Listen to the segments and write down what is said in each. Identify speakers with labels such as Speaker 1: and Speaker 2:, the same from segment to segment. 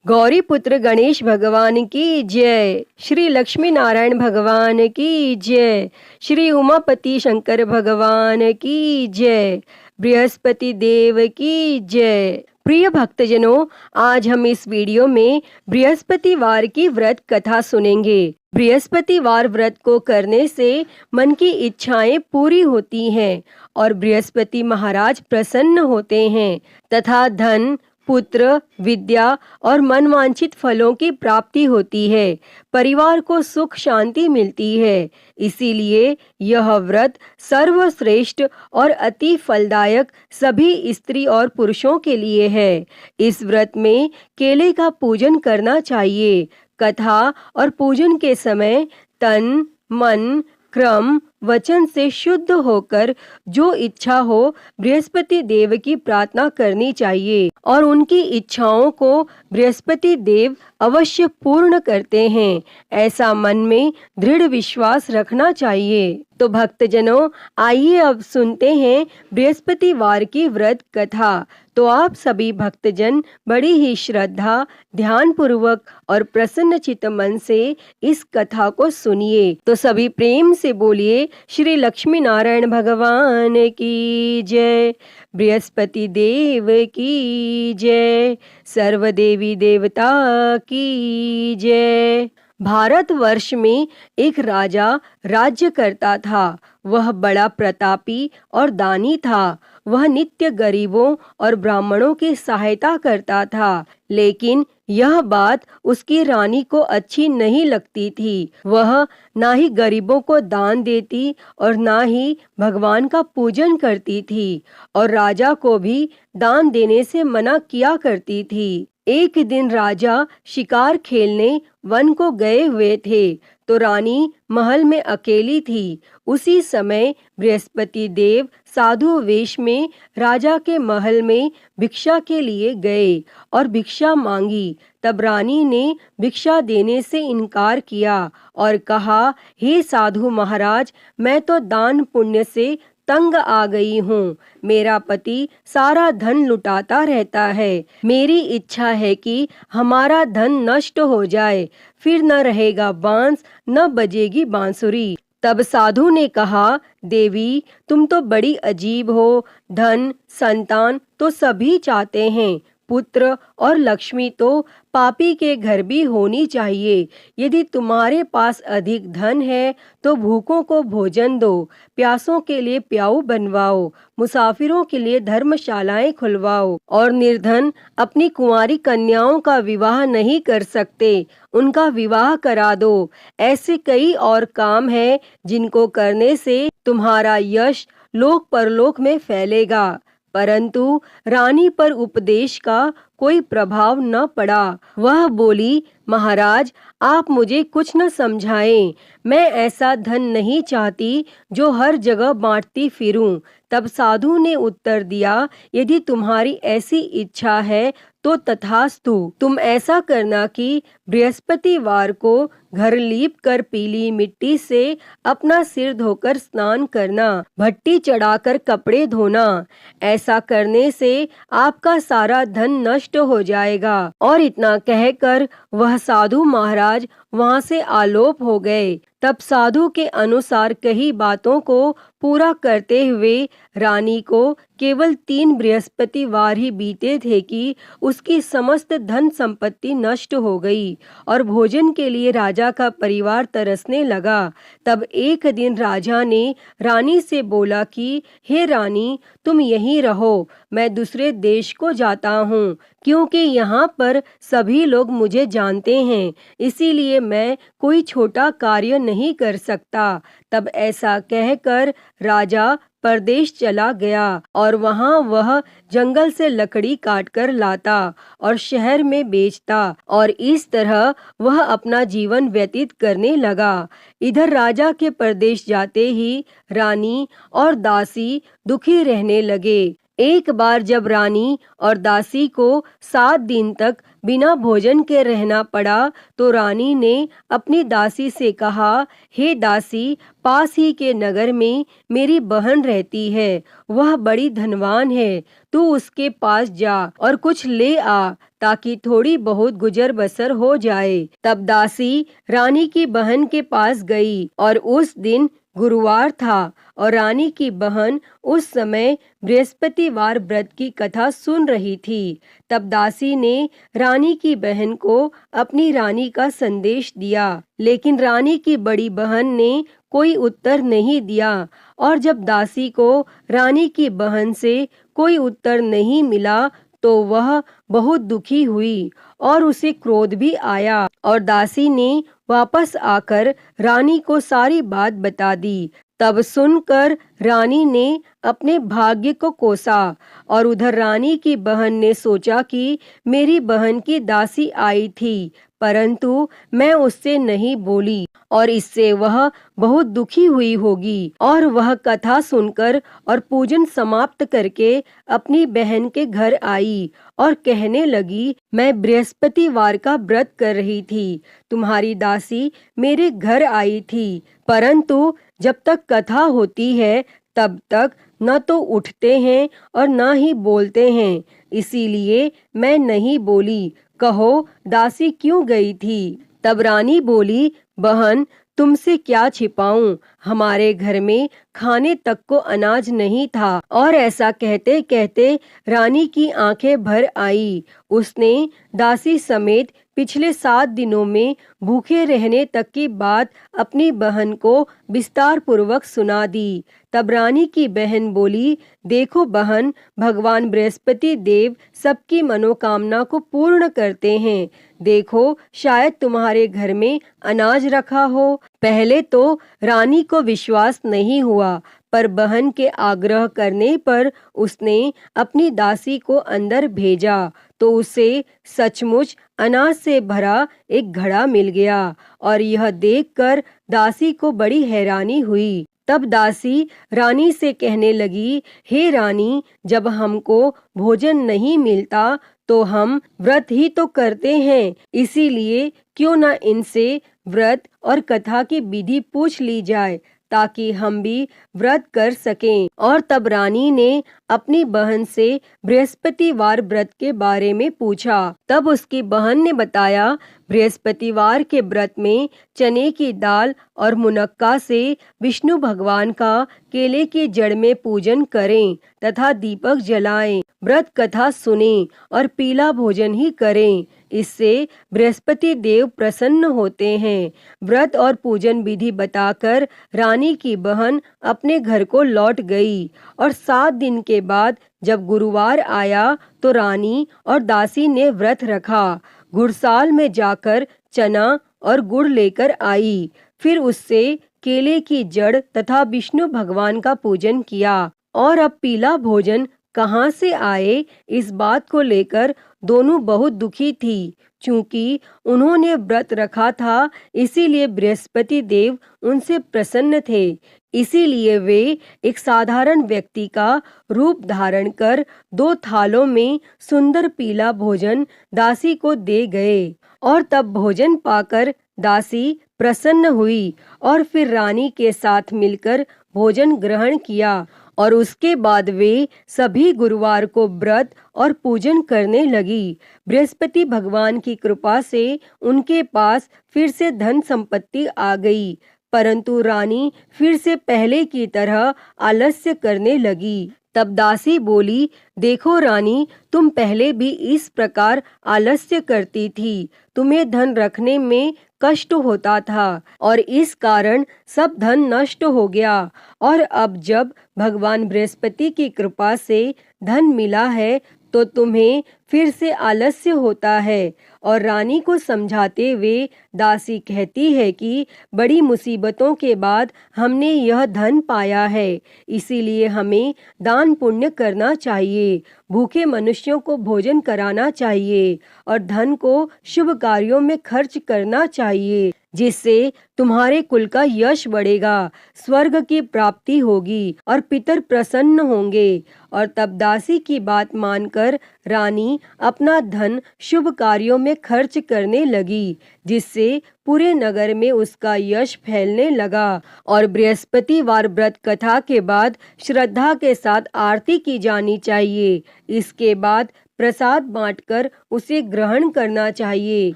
Speaker 1: गौरी पुत्र गणेश भगवान की जय। श्री लक्ष्मी नारायण भगवान की जय। श्री उमापति शंकर भगवान की जय। बृहस्पति देव की जय। प्रिय भक्तजनों, आज हम इस वीडियो में बृहस्पतिवार की व्रत कथा सुनेंगे। बृहस्पतिवार व्रत को करने से मन की इच्छाएं पूरी होती हैं और बृहस्पति महाराज प्रसन्न होते हैं तथा धन, पुत्र, विद्या और मनवांछित फलों की प्राप्ति होती है। परिवार को सुख शांति मिलती है। इसीलिए यह व्रत सर्वश्रेष्ठ और अति फलदायक सभी स्त्री और पुरुषों के लिए है। इस व्रत में केले का पूजन करना चाहिए। कथा और पूजन के समय तन, मन, क्रम, वचन से शुद्ध होकर जो इच्छा हो बृहस्पति देव की प्रार्थना करनी चाहिए और उनकी इच्छाओं को बृहस्पति देव अवश्य पूर्ण करते हैं, ऐसा मन में दृढ़ विश्वास रखना चाहिए। तो भक्तजनों, आइए अब सुनते हैं बृहस्पतिवार की व्रत कथा। तो आप सभी भक्तजन बड़ी ही श्रद्धा, ध्यान पूर्वक और प्रसन्न चित्त मन से इस कथा को सुनिए। तो सभी प्रेम से बोलिए श्री लक्ष्मी नारायण भगवान की जय। बृहस्पति देव की जय। सर्व देवी देवता की जय। भारतवर्ष में एक राजा राज्य करता था। वह बड़ा प्रतापी और दानी था। वह नित्य गरीबों और ब्राह्मणों की सहायता करता था, लेकिन यह बात उसकी रानी को अच्छी नहीं लगती थी। वह ना ही गरीबों को दान देती और ना ही भगवान का पूजन करती थी और राजा को भी दान देने से मना किया करती थी। एक दिन राजा शिकार खेलने वन को गए हुए थे तो रानी महल में अकेली थी। उसी समय बृहस्पति देव साधु वेश में राजा के महल में भिक्षा के लिए गए और भिक्षा मांगी। तब रानी ने भिक्षा देने से इनकार किया और कहा, हे साधु महाराज, मैं तो दान पुण्य से तंग आ गई हूँ। मेरा पति सारा धन लुटाता रहता है। मेरी इच्छा है कि हमारा धन नष्ट हो जाए, फिर न रहेगा बांस, न बजेगी बांसुरी। तब साधु ने कहा, देवी, तुम तो बड़ी अजीब हो। धन, संतान तो सभी चाहते हैं, पुत्र और लक्ष्मी तो पापी के घर भी होनी चाहिए। यदि तुम्हारे पास अधिक धन है तो भूखों को भोजन दो, प्यासों के लिए प्याऊ बनवाओ, मुसाफिरों के लिए धर्मशालाएं खुलवाओ और निर्धन अपनी कुंवारी कन्याओं का विवाह नहीं कर सकते, उनका विवाह करा दो। ऐसे कई और काम हैं जिनको करने से तुम्हारा यश लोक परलोक में फैलेगा। परंतु रानी पर उपदेश का कोई प्रभाव न पड़ा। वह बोली, महाराज, आप मुझे कुछ न समझाएं। मैं ऐसा धन नहीं चाहती जो हर जगह बांटती फिरूं। तब साधु ने उत्तर दिया, यदि तुम्हारी ऐसी इच्छा है तो तथास्तु। तुम ऐसा करना कि बृहस्पतिवार को घर लीप कर पीली मिट्टी से अपना सिर धोकर स्नान करना, भट्टी चढ़ाकर कपड़े धोना। ऐसा करने से आपका सारा धन नष्ट हो जाएगा। और इतना कहकर वह साधु महाराज वहां से आलोप हो गए। तब साधु के अनुसार कही बातों को पूरा करते हुए रानी को केवल 3 बृहस्पतिवार ही बीते थे कि उसकी समस्त धन संपत्ति नष्ट हो गई और भोजन के लिए राजा का परिवार तरसने लगा। तब एक दिन राजा ने रानी से बोला कि हे रानी, तुम यहीं रहो, मैं दूसरे देश को जाता हूँ, क्योंकि यहाँ पर सभी लोग मुझे जानते हैं, इसीलिए मैं कोई छोटा कार्य नहीं कर सकता। तब ऐसा कहकर राजा परदेश चला गया और वहां वह जंगल से लकड़ी काटकर लाता और शहर में बेचता और इस तरह वह अपना जीवन व्यतीत करने लगा। इधर राजा के परदेश जाते ही रानी और दासी दुखी रहने लगे। एक बार जब रानी और दासी को 7 दिन तक बिना भोजन के रहना पड़ा तो रानी ने अपनी दासी से कहा, हे दासी, पास ही के नगर में मेरी बहन रहती है, वह बड़ी धनवान है, तू उसके पास जा और कुछ ले आ ताकि थोड़ी बहुत गुजर बसर हो जाए। तब दासी रानी की बहन के पास गई और उस दिन गुरुवार था और रानी की बहन उस समय बृहस्पतिवार व्रत की कथा सुन रही थी। तब दासी ने रानी की बहन को अपनी रानी का संदेश दिया, लेकिन रानी की बड़ी बहन ने कोई उत्तर नहीं दिया। और जब दासी को रानी की बहन से कोई उत्तर नहीं मिला तो वह बहुत दुखी हुई और उसे क्रोध भी आया और दासी ने वापस आकर रानी को सारी बात बता दी। तब सुनकर रानी ने अपने भाग्य को कोसा और उधर रानी की बहन ने सोचा कि मेरी बहन की दासी आई थी, परंतु मैं उससे नहीं बोली और इससे वह बहुत दुखी हुई होगी। और वह कथा सुनकर और पूजन समाप्त करके अपनी बहन के घर आई और कहने लगी, मैं बृहस्पतिवार का व्रत कर रही थी, तुम्हारी दासी मेरे घर आई थी, परंतु जब तक कथा होती है तब तक न तो उठते हैं और न ही बोलते हैं, इसीलिए मैं नहीं बोली। कहो दासी क्यों गई थी? तब रानी बोली, बहन तुमसे क्या छिपाऊं, हमारे घर में खाने तक को अनाज नहीं था। और ऐसा कहते कहते रानी की आंखें भर आई। उसने दासी समेत पिछले 7 दिनों में भूखे रहने तक की बात अपनी बहन को विस्तार पूर्वक सुना दी। तब रानी की बहन बोली, देखो बहन, भगवान बृहस्पति देव सबकी मनोकामना को पूर्ण करते हैं। देखो शायद तुम्हारे घर में अनाज रखा हो। पहले तो रानी को विश्वास नहीं हुआ, पर बहन के आग्रह करने पर उसने अपनी दासी को अंदर भेजा तो उसे सचमुच अनाज से भरा एक घड़ा मिल गया और यह देखकर दासी को बड़ी हैरानी हुई। तब दासी रानी से कहने लगी, हे रानी, जब हमको भोजन नहीं मिलता तो हम व्रत ही तो करते हैं, इसीलिए क्यों न इनसे व्रत और कथा की विधि पूछ ली जाए ताकि हम भी व्रत कर सकें। और तब रानी ने अपनी बहन से बृहस्पतिवार व्रत के बारे में पूछा। तब उसकी बहन ने बताया, बृहस्पतिवार के व्रत में चने की दाल और मुनक्का से विष्णु भगवान का केले की जड़ में पूजन करें तथा दीपक जलाएं, व्रत कथा सुनें और पीला भोजन ही करें, इससे बृहस्पति देव प्रसन्न होते हैं। व्रत और पूजन विधि बताकर रानी की बहन अपने घर को लौट गई और 7 दिन के बाद जब गुरुवार आया तो रानी और दासी ने व्रत रखा। गुड़साल में जाकर चना और गुड़ लेकर आई, फिर उससे केले की जड़ तथा विष्णु भगवान का पूजन किया। और अब पीला भोजन कहाँ से आए, इस बात को लेकर दोनों बहुत दुखी थी। चूंकि उन्होंने व्रत रखा था, इसीलिए बृहस्पति देव उनसे प्रसन्न थे। इसीलिए वे एक साधारण व्यक्ति का रूप धारण कर 2 थालों में सुंदर पीला भोजन दासी को दे गए। और तब भोजन पाकर दासी प्रसन्न हुई और फिर रानी के साथ मिलकर भोजन ग्रहण किया और उसके बाद वे सभी गुरुवार को व्रत और पूजन करने लगी। बृहस्पति भगवान की कृपा से उनके पास फिर से धन संपत्ति आ गई, परंतु रानी फिर से पहले की तरह आलस्य करने लगी। तब दासी बोली, देखो रानी, तुम पहले भी इस प्रकार आलस्य करती थी, तुम्हें धन रखने में कष्ट होता था और इस कारण सब धन नष्ट हो गया। और अब जब भगवान बृहस्पति की कृपा से धन मिला है तो तुम्हें फिर से आलस्य होता है। और रानी को समझाते हुए दासी कहती है कि बड़ी मुसीबतों के बाद हमने यह धन पाया है, इसीलिए हमें दान पुण्य करना चाहिए, भूखे मनुष्यों को भोजन कराना चाहिए और धन को शुभ कार्यों में खर्च करना चाहिए, जिससे तुम्हारे कुल का यश बढ़ेगा, स्वर्ग की प्राप्ति होगी और पितर प्रसन्न होंगे। और तब दासी की बात मानकर रानी अपना धन शुभ कार्यों में खर्च करने लगी, जिससे पूरे नगर में उसका यश फैलने लगा। और बृहस्पतिवार व्रत कथा के बाद श्रद्धा के साथ आरती की जानी चाहिए। इसके बाद प्रसाद बांटकर उसे ग्रहण करना चाहिए।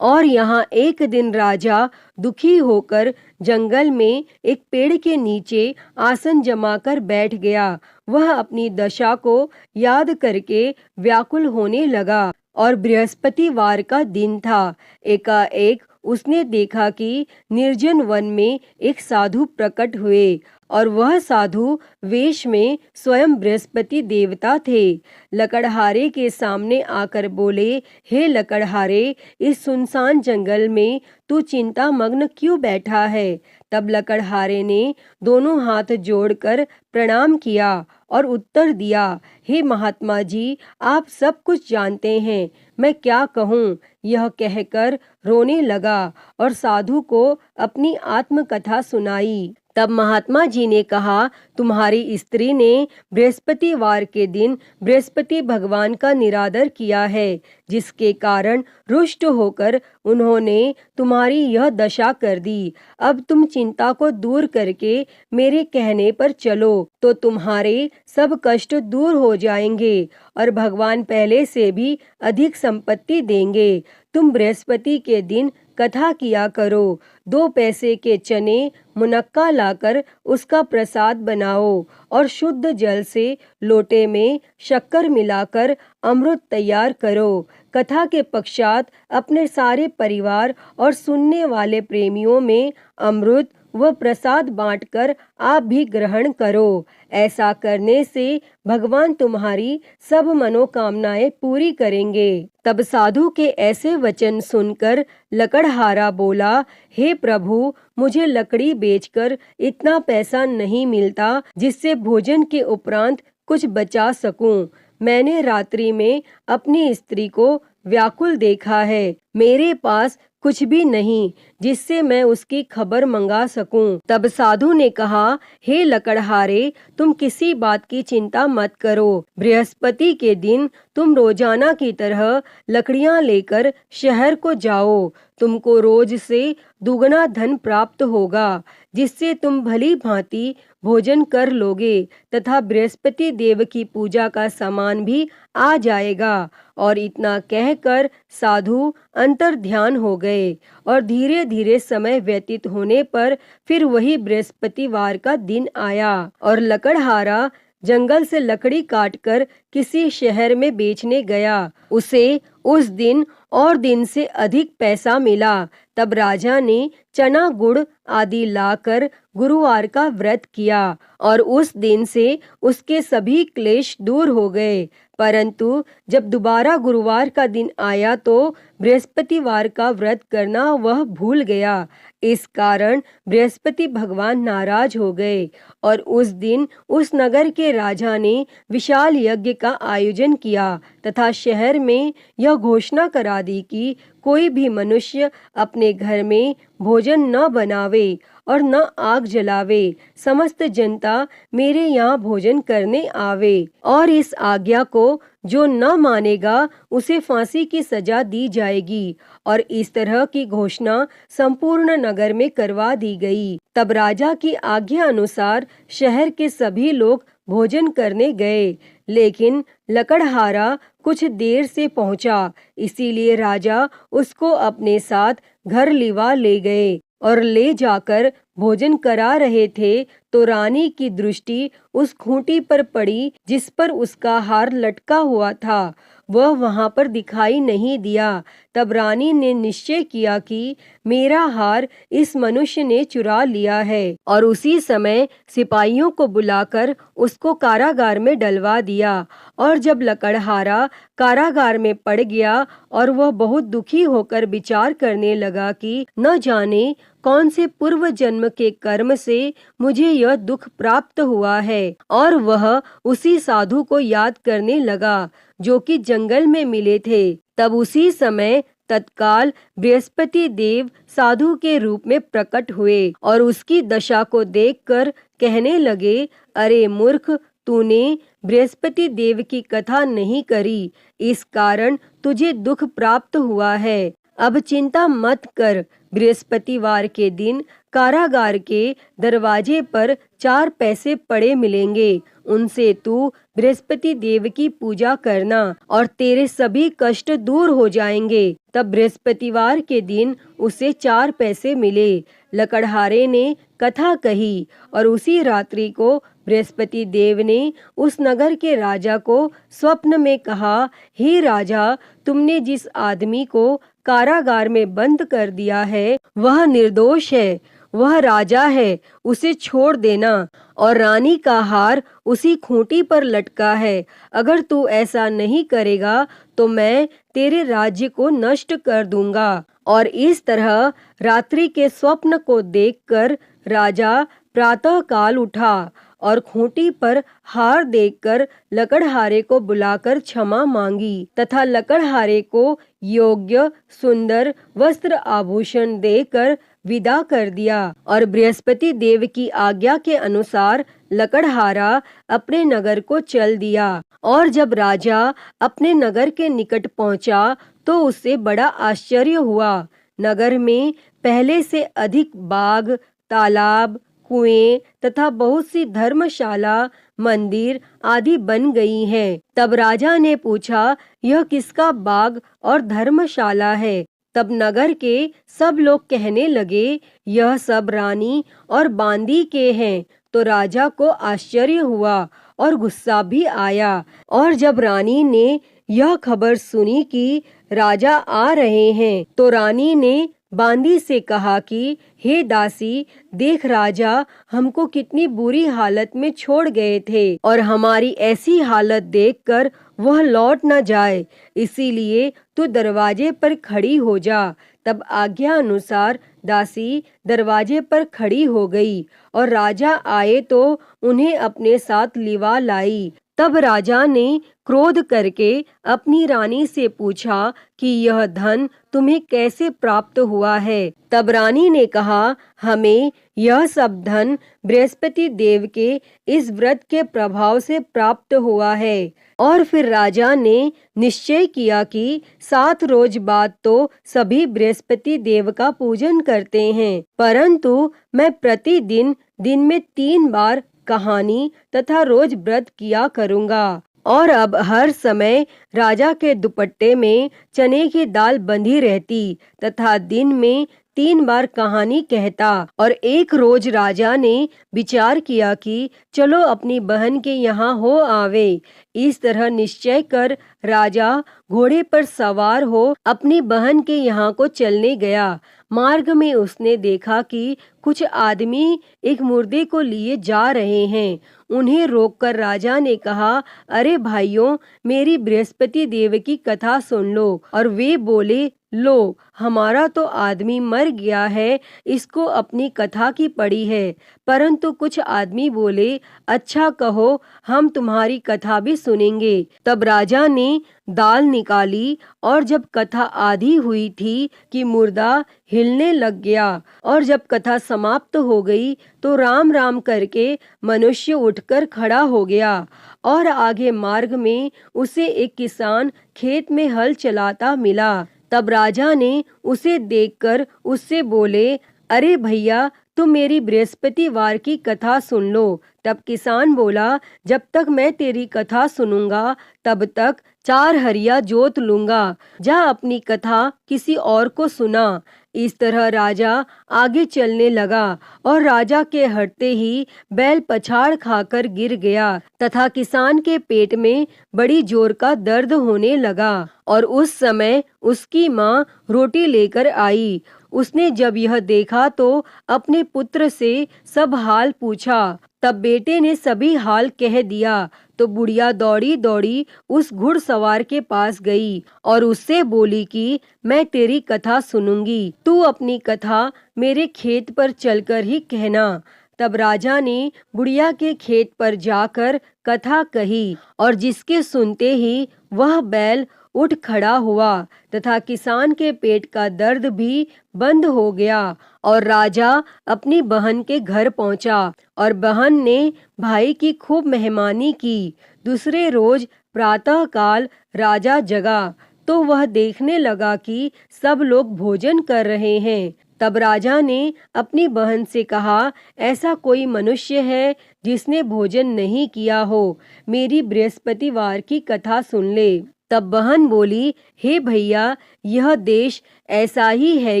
Speaker 1: और यहाँ एक दिन राजा दुखी होकर जंगल में एक पेड़ के नीचे आसन जमाकर बैठ गया। वह अपनी दशा को याद करके व्याकुल होने लगा और बृहस्पतिवार का दिन था। एकाएक उसने देखा कि निर्जन वन में एक साधु प्रकट हुए और वह साधु वेश में स्वयं बृहस्पति देवता थे। लकड़हारे के सामने आकर बोले, हे लकड़हारे, इस सुनसान जंगल में तू चिंता मग्न क्यों बैठा है? तब लकड़हारे ने दोनों हाथ जोड़कर प्रणाम किया और उत्तर दिया, हे महात्मा जी, आप सब कुछ जानते हैं, मैं क्या कहूँ? यह कहकर रोने लगा और साधु को अपनी आत्मकथा सुनाई। तब महात्मा जी ने कहा, तुम्हारी स्त्री ने बृहस्पतिवार के दिन बृहस्पति भगवान का निरादर किया है, जिसके कारण रुष्ट होकर उन्होंने तुम्हारी यह दशा कर दी। अब तुम चिंता को दूर करके मेरे कहने पर चलो तो तुम्हारे सब कष्ट दूर हो जाएंगे और भगवान पहले से भी अधिक संपत्ति देंगे। तुम बृहस्पति के दिन कथा किया करो। 2 पैसे के चने मुनक्का लाकर उसका प्रसाद बनाओ और शुद्ध जल से लोटे में शक्कर मिलाकर अमृत तैयार करो। कथा के पश्चात अपने सारे परिवार और सुनने वाले प्रेमियों में अमृत व प्रसाद बांटकर आप भी ग्रहण करो। ऐसा करने से भगवान तुम्हारी सब मनोकामनाएं पूरी करेंगे। तब साधु के ऐसे वचन सुनकर लकड़हारा बोला, हे प्रभु, मुझे लकड़ी बेचकर इतना पैसा नहीं मिलता जिससे भोजन के उपरांत कुछ बचा सकूं। मैंने रात्रि में अपनी स्त्री को व्याकुल देखा है। मेरे पास कुछ भी नहीं जिससे मैं उसकी खबर मंगा सकूं। तब साधु ने कहा, हे लकड़हारे, तुम किसी बात की चिंता मत करो। बृहस्पति के दिन तुम रोजाना की तरह लकड़ियां लेकर शहर को जाओ। तुमको रोज से दुगना धन प्राप्त होगा, जिससे तुम भली भांति भोजन कर लोगे तथा बृहस्पति देव की पूजा का सामान भी आ जाएगा। और इतना कहकर साधु अंतर ध्यान हो गए और धीरे धीरे समय व्यतीत होने पर फिर वही बृहस्पतिवार का दिन आया और लकड़हारा जंगल से लकड़ी काटकर किसी शहर में बेचने गया। उसे उस दिन और दिन से अधिक पैसा मिला। तब राजा ने चना गुड़ आदि लाकर गुरुवार का व्रत किया और उस दिन से उसके सभी क्लेश दूर हो गए। परंतु जब दोबारा गुरुवार का दिन आया तो बृहस्पतिवार का व्रत करना वह भूल गया। इस कारण बृहस्पति भगवान नाराज हो गए और उस दिन उस नगर के राजा ने विशाल यज्ञ का आयोजन किया तथा शहर में यह घोषणा करा दी कि कोई भी मनुष्य अपने घर में भोजन न बनावे और न आग जलावे। समस्त जनता मेरे यहाँ भोजन करने आवे और इस आज्ञा को जो न मानेगा उसे फांसी की सजा दी जाएगी। और इस तरह की घोषणा संपूर्ण नगर में करवा दी गई। तब राजा की आज्ञा अनुसार शहर के सभी लोग भोजन करने गए, लेकिन लकड़हारा कुछ देर से पहुंचा, इसीलिए राजा उसको अपने साथ घर लिवा ले गए और ले जाकर भोजन करा रहे थे तो रानी की दृष्टि उस खूंटी पर पड़ी जिस पर उसका हार लटका हुआ था। वह वहां पर दिखाई नहीं दिया। तब रानी ने निश्चय किया कि मेरा हार इस मनुष्य ने चुरा लिया है और उसी समय सिपाहियों को बुलाकर उसको कारागार में डलवा दिया। और जब लकड़हारा कारागार में पड़ गया और वह बहुत दुखी होकर विचार करने लगा कि न जाने कौन से पूर्व जन्म के कर्म से मुझे यह दुख प्राप्त हुआ है, और वह उसी साधु को याद करने लगा जो कि जंगल में मिले थे। तब उसी समय तत्काल बृहस्पति देव साधु के रूप में प्रकट हुए और उसकी दशा को देखकर कहने लगे, अरे मूर्ख, तूने बृहस्पति देव की कथा नहीं करी, इस कारण तुझे दुख प्राप्त हुआ है। अब चिंता मत कर, बृहस्पतिवार के दिन कारागार के दरवाजे पर 4 पैसे पड़े मिलेंगे, उनसे तू बृहस्पति देव की पूजा करना और तेरे सभी कष्ट दूर हो जाएंगे। तब बृहस्पतिवार के दिन उसे 4 पैसे मिले। लकड़हारे ने कथा कही और उसी रात्रि को बृहस्पति देव ने उस नगर के राजा को स्वप्न में कहा, हे राजा, तुमने जिस आदमी को कारागार में बंद कर दिया है वह निर्दोष है, वह राजा है, उसे छोड़ देना, और रानी का हार उसी खूंटी पर लटका है। अगर तू ऐसा नहीं करेगा तो मैं तेरे राज्य को नष्ट कर दूंगा। और इस तरह रात्रि के स्वप्न को देखकर राजा प्रातः काल उठा और खूंटी पर हार देखकर लकड़हारे को बुलाकर क्षमा मांगी तथा लकड़हारे को योग्य सुंदर वस्त्र आभूषण देकर विदा कर दिया। और बृहस्पति देव की आज्ञा के अनुसार लकड़हारा अपने नगर को चल दिया। और जब राजा अपने नगर के निकट पहुंचा तो उससे बड़ा आश्चर्य हुआ। नगर में पहले से अधिक बाग, तालाब, कुएं तथा बहुत सी धर्मशाला, मंदिर आदि बन गई हैं। तब राजा ने पूछा, यह किसका बाग और धर्मशाला है? तब नगर के सब लोग कहने लगे, यह सब रानी और बांदी के हैं। तो राजा को आश्चर्य हुआ और गुस्सा भी आया। और जब रानी ने यह खबर सुनी कि राजा आ रहे हैं तो रानी ने बांदी से कहा कि हे दासी, देख राजा हमको कितनी बुरी हालत में छोड़ गए थे और हमारी ऐसी हालत देखकर वह लौट न जाए, इसीलिए तू दरवाजे पर खड़ी हो जा। तब आज्ञा अनुसार दासी दरवाजे पर खड़ी हो गई और राजा आए तो उन्हें अपने साथ लिवा लाई। तब राजा ने क्रोध करके अपनी रानी से पूछा कि यह धन तुम्हें कैसे प्राप्त हुआ है? तब रानी ने कहा, हमें यह सब धन बृहस्पति देव के इस व्रत के प्रभाव से प्राप्त हुआ है। और फिर राजा ने निश्चय किया कि 7 रोज बाद तो सभी बृहस्पति देव का पूजन करते हैं, परंतु मैं प्रतिदिन दिन में 3 बार कहानी तथा रोज व्रत किया करूँगा। और अब हर समय राजा के दुपट्टे में चने की दाल बंधी रहती तथा दिन में 3 बार कहानी कहता। और एक रोज राजा ने विचार किया कि चलो अपनी बहन के यहाँ हो आवे। इस तरह निश्चय कर राजा घोड़े पर सवार हो अपनी बहन के यहाँ को चलने गया। मार्ग में उसने देखा कि कुछ आदमी एक मुर्दे को लिए जा रहे हैं। उन्हें रोककर राजा ने कहा, अरे भाइयों, मेरी बृहस्पति देव की कथा सुन लो। और वे बोले, लो, हमारा तो आदमी मर गया है, इसको अपनी कथा की पड़ी है। परंतु कुछ आदमी बोले, अच्छा कहो, हम तुम्हारी कथा भी सुनेंगे। तब राजा ने दाल निकाली और जब कथा आधी हुई थी कि मुर्दा हिलने लग गया। और जब कथा समाप्त हो गई तो राम राम करके मनुष्य उठकर खड़ा हो गया। और आगे मार्ग में उसे एक किसान खेत में हल चलाता मिला। तब राजा ने उसे देखकर उससे बोले, अरे भैया, तुम मेरी बृहस्पतिवार की कथा सुन लो। तब किसान बोला, जब तक मैं तेरी कथा सुनूंगा तब तक 4 हरिया जोत लूंगा। जा अपनी कथा किसी और को सुना। इस तरह राजा आगे चलने लगा और राजा के हटते ही बैल पछाड़ खाकर गिर गया तथा किसान के पेट में बड़ी जोर का दर्द होने लगा। और उस समय उसकी माँ रोटी लेकर आई। उसने जब यह देखा तो अपने पुत्र से सब हाल पूछा। तब बेटे ने सभी हाल कह दिया। तो बुढ़िया दौड़ी दौड़ी उस घुड़सवार के पास गई और उससे बोली कि मैं तेरी कथा सुनूंगी, तू अपनी कथा मेरे खेत पर चलकर ही कहना। तब राजा ने बुढ़िया के खेत पर जाकर कथा कही और जिसके सुनते ही वह बैल उठ खड़ा हुआ तथा किसान के पेट का दर्द भी बंद हो गया। और राजा अपनी बहन के घर पहुंचा और बहन ने भाई की खूब मेहमानी की। दूसरे रोज प्रातः काल राजा जगा तो वह देखने लगा कि सब लोग भोजन कर रहे हैं। तब राजा ने अपनी बहन से कहा, ऐसा कोई मनुष्य है जिसने भोजन नहीं किया हो, मेरी बृहस्पतिवार की कथा सुन ले। तब बहन बोली, हे भैया, यह देश ऐसा ही है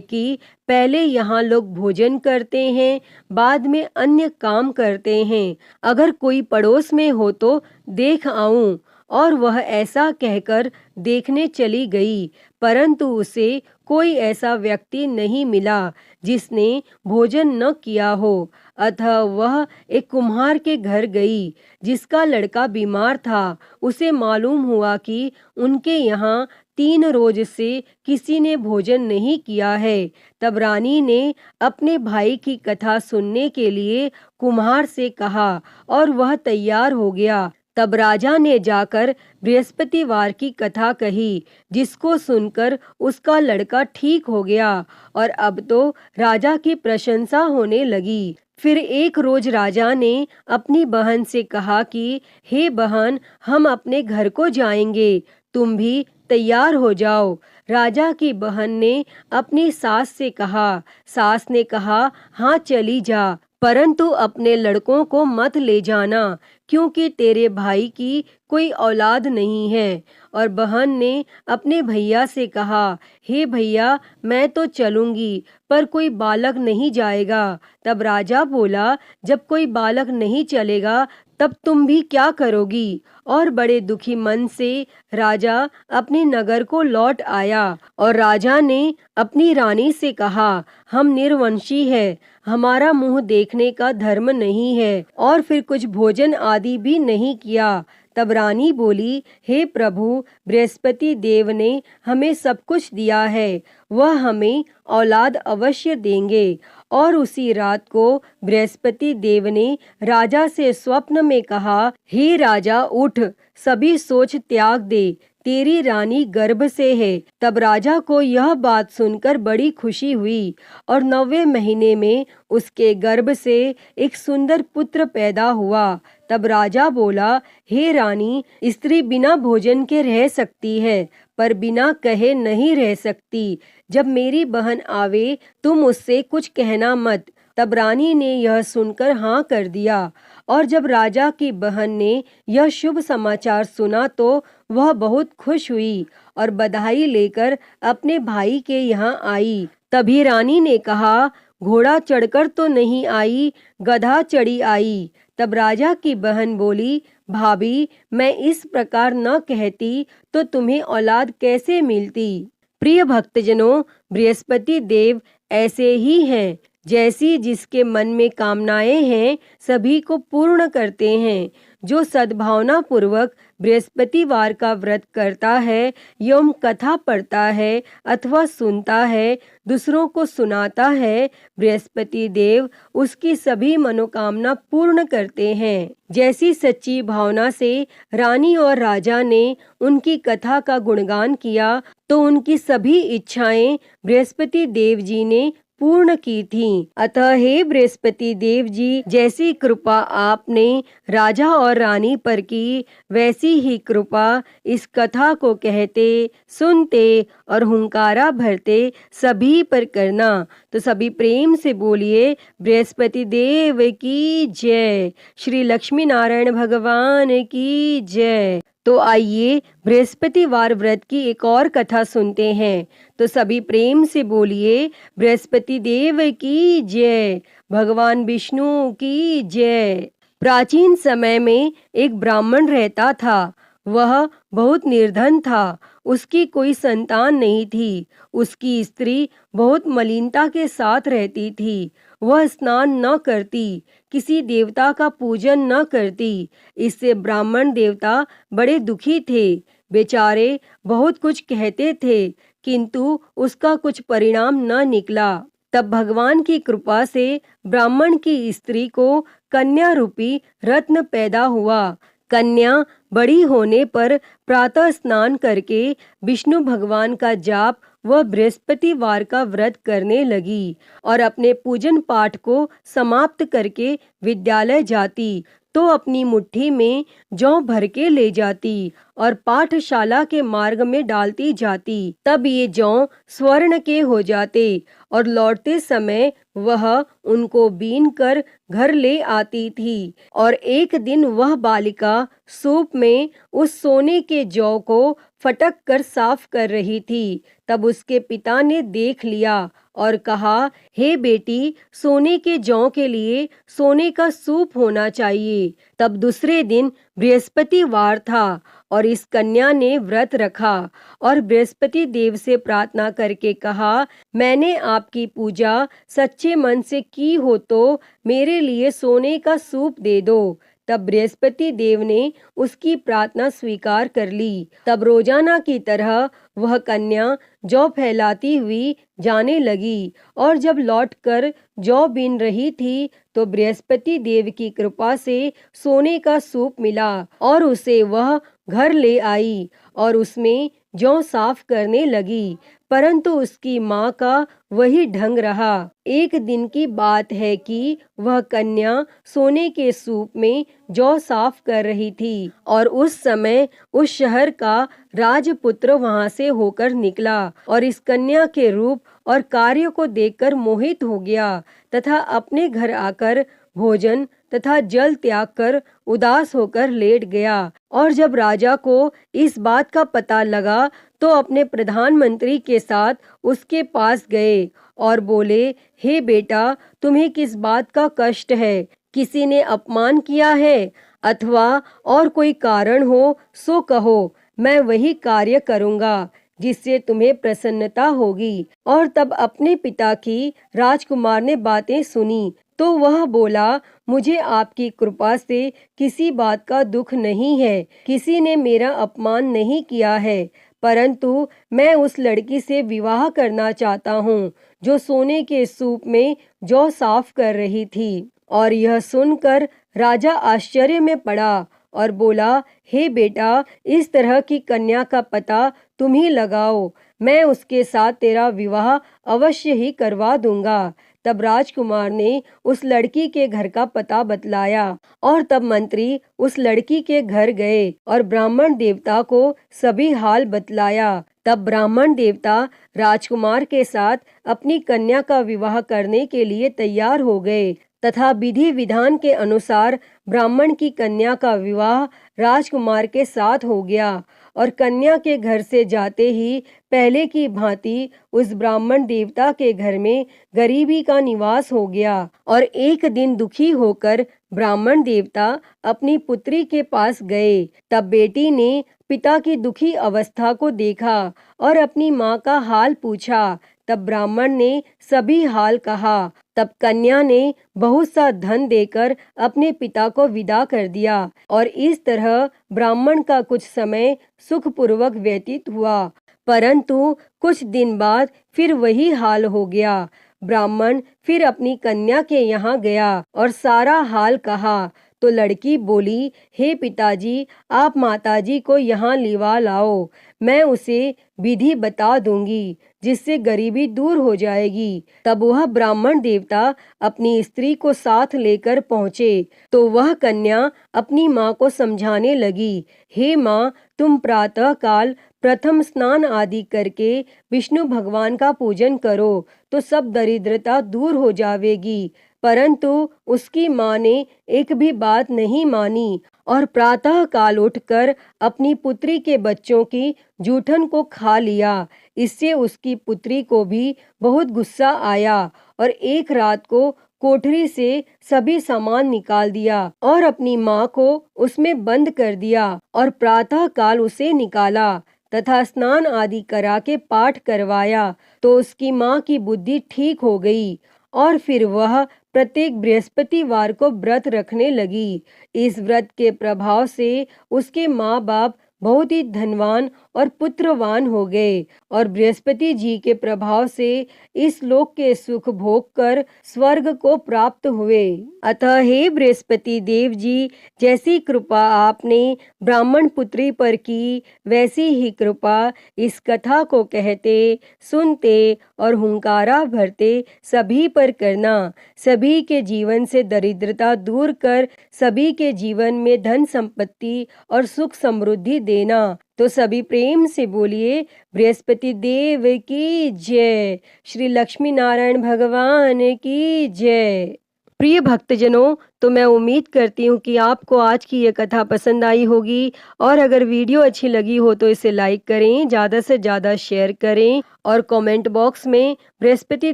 Speaker 1: कि पहले यहाँ लोग भोजन करते हैं, बाद में अन्य काम करते हैं। अगर कोई पड़ोस में हो तो देख आऊं। और वह ऐसा कहकर देखने चली गई, परंतु उसे कोई ऐसा व्यक्ति नहीं मिला जिसने भोजन न किया हो। अतः वह एक कुम्हार के घर गई जिसका लड़का बीमार था। उसे मालूम हुआ कि उनके यहाँ 3 रोज से किसी ने भोजन नहीं किया है। तब रानी ने अपने भाई की कथा सुनने के लिए कुम्हार से कहा और वह तैयार हो गया। तब राजा ने जाकर बृहस्पतिवार की कथा कही, जिसको सुनकर उसका लड़का ठीक हो गया और अब तो राजा की प्रशंसा होने लगी। फिर एक रोज राजा ने अपनी बहन से कहा कि हे बहन, हम अपने घर को जाएंगे, तुम भी तैयार हो जाओ। राजा की बहन ने अपनी सास से कहा। सास ने कहा, हाँ चली जा, परंतु अपने लड़कों को मत ले जाना, क्योंकि तेरे भाई की कोई औलाद नहीं है। और बहन ने अपने भैया से कहा, हे भैया, मैं तो चलूंगी, पर कोई बालक नहीं जाएगा। तब राजा बोला, जब कोई बालक नहीं चलेगा तब तुम भी क्या करोगी? और बड़े दुखी मन से राजा अपने नगर को लौट आया। और राजा ने अपनी रानी से कहा, हम निर्वंशी है, हमारा मुंह देखने का धर्म नहीं है, और फिर कुछ भोजन आदि भी नहीं किया। तब रानी बोली, हे प्रभु, बृहस्पति देव ने हमें सब कुछ दिया है, वह हमें औलाद अवश्य देंगे। और उसी रात को बृहस्पति देव ने राजा से स्वप्न में कहा, हे राजा, उठ, सभी सोच त्याग दे, तेरी रानी गर्भ से है। तब राजा को यह बात सुनकर बड़ी खुशी हुई और 9वें महीने में उसके गर्भ से एक सुंदर पुत्र पैदा हुआ। तब राजा बोला, हे रानी, स्त्री बिना भोजन के रह सकती है, पर बिना कहे नहीं रह सकती। जब मेरी बहन आवे तुम उससे कुछ कहना मत। तब रानी ने यह सुनकर हाँ कर दिया। और जब राजा की बहन ने यह शुभ समाचार सुना तो वह बहुत खुश हुई और बधाई लेकर अपने भाई के यहाँ आई। तभी रानी ने कहा, घोड़ा चढ़कर तो नहीं आई, गधा चढ़ी आई। तब राजा की बहन बोली, भाभी, मैं इस प्रकार न कहती तो तुम्हें औलाद कैसे मिलती। प्रिय भक्तजनों, बृहस्पति देव ऐसे ही हैं, जैसी जिसके मन में कामनाएं हैं सभी को पूर्ण करते हैं। जो सद्भावना पूर्वक बृहस्पतिवार का व्रत करता है एवं कथा पढ़ता है अथवा सुनता है, दूसरों को सुनाता है, बृहस्पति देव उसकी सभी मनोकामना पूर्ण करते हैं। जैसी सच्ची भावना से रानी और राजा ने उनकी कथा का गुणगान किया तो उनकी सभी इच्छाएं बृहस्पति देव जी ने पूर्ण की थीं। अतः हे बृहस्पति देव जी, जैसी कृपा आपने राजा और रानी पर की, वैसी ही कृपा इस कथा को कहते, सुनते और हुंकारा भरते सभी पर करना। तो सभी प्रेम से बोलिए, बृहस्पति देव की जय, श्री लक्ष्मी नारायण भगवान की जय। तो आइए बृहस्पतिवार व्रत की एक और कथा सुनते हैं। तो सभी प्रेम से बोलिए, बृहस्पति देव की जय, भगवान विष्णु की जय। प्राचीन समय में एक ब्राह्मण रहता था। वह बहुत निर्धन था, उसकी कोई संतान नहीं थी। उसकी स्त्री बहुत मलिनता के साथ रहती थी। वह स्नान न करती, किसी देवता का पूजन न करती। इससे ब्राह्मण देवता बड़े दुखी थे। बेचारे बहुत कुछ कहते थे, किंतु उसका कुछ परिणाम न निकला। तब भगवान की कृपा से ब्राह्मण की स्त्री को कन्या रूपी रत्न पैदा हुआ। कन्या बड़ी होने पर प्रातः स्नान करके विष्णु भगवान का जाप व बृहस्पतिवार का व्रत करने लगी और अपने पूजन पाठ को समाप्त करके विद्यालय जाती तो अपनी मुट्ठी में जौ भर के ले जाती और पाठशाला के मार्ग में डालती जाती। तब ये जौ स्वर्ण के हो जाते और लौटते समय वह उनको बीन कर घर ले आती थी। और एक दिन वह बालिका सूप में उस सोने के जौ को फटक कर साफ कर रही थी। तब उसके पिता ने देख लिया और कहा, हे बेटी, सोने के जौ के लिए सोने का सूप होना चाहिए। तब दूसरे दिन बृहस्पतिवार था और इस कन्या ने व्रत रखा और बृहस्पति देव से प्रार्थना करके कहा, मैंने आपकी पूजा सच्चे मन से की हो तो मेरे लिए सोने का सूप दे दो। तब बृहस्पति देव ने उसकी प्रार्थना स्वीकार कर ली। तब रोजाना की तरह वह कन्या जौ फैलाती हुई जाने लगी और जब लौटकर जौ बीन रही थी तो बृहस्पति देव की कृपा से सोने का सूप मिला और उसे वह घर ले आई और उसमें जौ साफ करने लगी। परंतु उसकी माँ का वही ढंग रहा। एक दिन की बात है कि वह कन्या सोने के सूप में जौ साफ कर रही थी और उस समय उस शहर का राजपुत्र वहां से होकर निकला और इस कन्या के रूप और कार्य को देखकर मोहित हो गया तथा अपने घर आकर भोजन तथा जल त्याग कर उदास होकर लेट गया। और जब राजा को इस बात का पता लगा तो अपने प्रधानमंत्री के साथ उसके पास गए और बोले, हे बेटा, तुम्हें किस बात का कष्ट है? किसी ने अपमान किया है अथवा और कोई कारण हो सो कहो, मैं वही कार्य करूँगा जिससे तुम्हें प्रसन्नता होगी। और तब अपने पिता की राजकुमार ने बातें सुनी तो वह बोला, मुझे आपकी कृपा से किसी बात का दुख नहीं है, किसी ने मेरा अपमान नहीं किया है, परंतु मैं उस लड़की से विवाह करना चाहता हूँ जो सोने के सूप में जौ साफ कर रही थी। और यह सुनकर राजा आश्चर्य में पड़ा और बोला, हे बेटा, इस तरह की कन्या का पता तुम ही लगाओ, मैं उसके साथ तेरा विवाह अवश्य ही करवा दूंगा। तब राजकुमार ने उस लड़की के घर का पता बतलाया और तब मंत्री उस लड़की के घर गए और ब्राह्मण देवता को सभी हाल बतलाया। तब ब्राह्मण देवता राजकुमार के साथ अपनी कन्या का विवाह करने के लिए तैयार हो गए तथा विधि विधान के अनुसार ब्राह्मण की कन्या का विवाह राजकुमार के साथ हो गया। और कन्या के घर से जाते ही पहले की भांति उस ब्राह्मण देवता के घर में गरीबी का निवास हो गया। और एक दिन दुखी होकर ब्राह्मण देवता अपनी पुत्री के पास गए। तब बेटी ने पिता की दुखी अवस्था को देखा और अपनी माँ का हाल पूछा। तब ब्राह्मण ने सभी हाल कहा। तब कन्या ने बहुत सा धन देकर अपने पिता को विदा कर दिया और इस तरह ब्राह्मण का कुछ समय सुखपूर्वक व्यतीत हुआ। परंतु कुछ दिन बाद फिर वही हाल हो गया। ब्राह्मण फिर अपनी कन्या के यहाँ गया और सारा हाल कहा तो लड़की बोली, हे पिताजी, आप माताजी को यहाँ लिवा लाओ, मैं उसे विधि बता दूंगी जिससे गरीबी दूर हो जाएगी। तब वह ब्राह्मण देवता अपनी स्त्री को साथ लेकर पहुँचे तो वह कन्या अपनी माँ को समझाने लगी, हे माँ, तुम प्रातः काल प्रथम स्नान आदि करके विष्णु भगवान का पूजन करो तो सब दरिद्रता दूर हो जाएगी। परंतु उसकी माँ ने एक भी बात नहीं मानी और प्रातः काल उठकर अपनी पुत्री के बच्चों की जूठन को खा लिया। इससे उसकी पुत्री को भी बहुत गुस्सा आया और एक रात को कोठरी से सभी सामान निकाल दिया और अपनी माँ को उसमें बंद कर दिया और प्रातः काल उसे निकाला तथा स्नान आदि करा के पाठ करवाया तो उसकी माँ की बुद्धि ठीक हो गई और फिर वह प्रत्येक बृहस्पतिवार को व्रत रखने लगी। इस व्रत के प्रभाव से उसके माँ बाप बहुत ही धनवान और पुत्रवान हो गए और बृहस्पति जी के प्रभाव से इस लोक के सुख भोग कर स्वर्ग को प्राप्त हुए। अतः हे बृहस्पति देव जी, जैसी कृपा आपने ब्राह्मण पुत्री पर की, वैसी ही कृपा इस कथा को कहते, सुनते और हुंकारा भरते सभी पर करना। सभी के जीवन से दरिद्रता दूर कर सभी के जीवन में धन संपत्ति और सुख समृद्धि देना। तो सभी प्रेम से बोलिए बृहस्पति देव की जय, श्री लक्ष्मी नारायण भगवान की जय। प्रिय भक्तजनों, तो मैं उम्मीद करती हूँ कि आपको आज की ये कथा पसंद आई होगी और अगर वीडियो अच्छी लगी हो तो इसे लाइक करें, ज़्यादा से ज़्यादा शेयर करें और कमेंट बॉक्स में बृहस्पति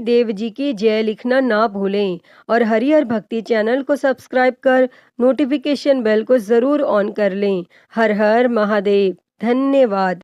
Speaker 1: देव जी की जय लिखना ना भूलें और हरिहर भक्ति चैनल को सब्सक्राइब कर नोटिफिकेशन बेल को ज़रूर ऑन कर लें। हर हर महादेव। धन्यवाद।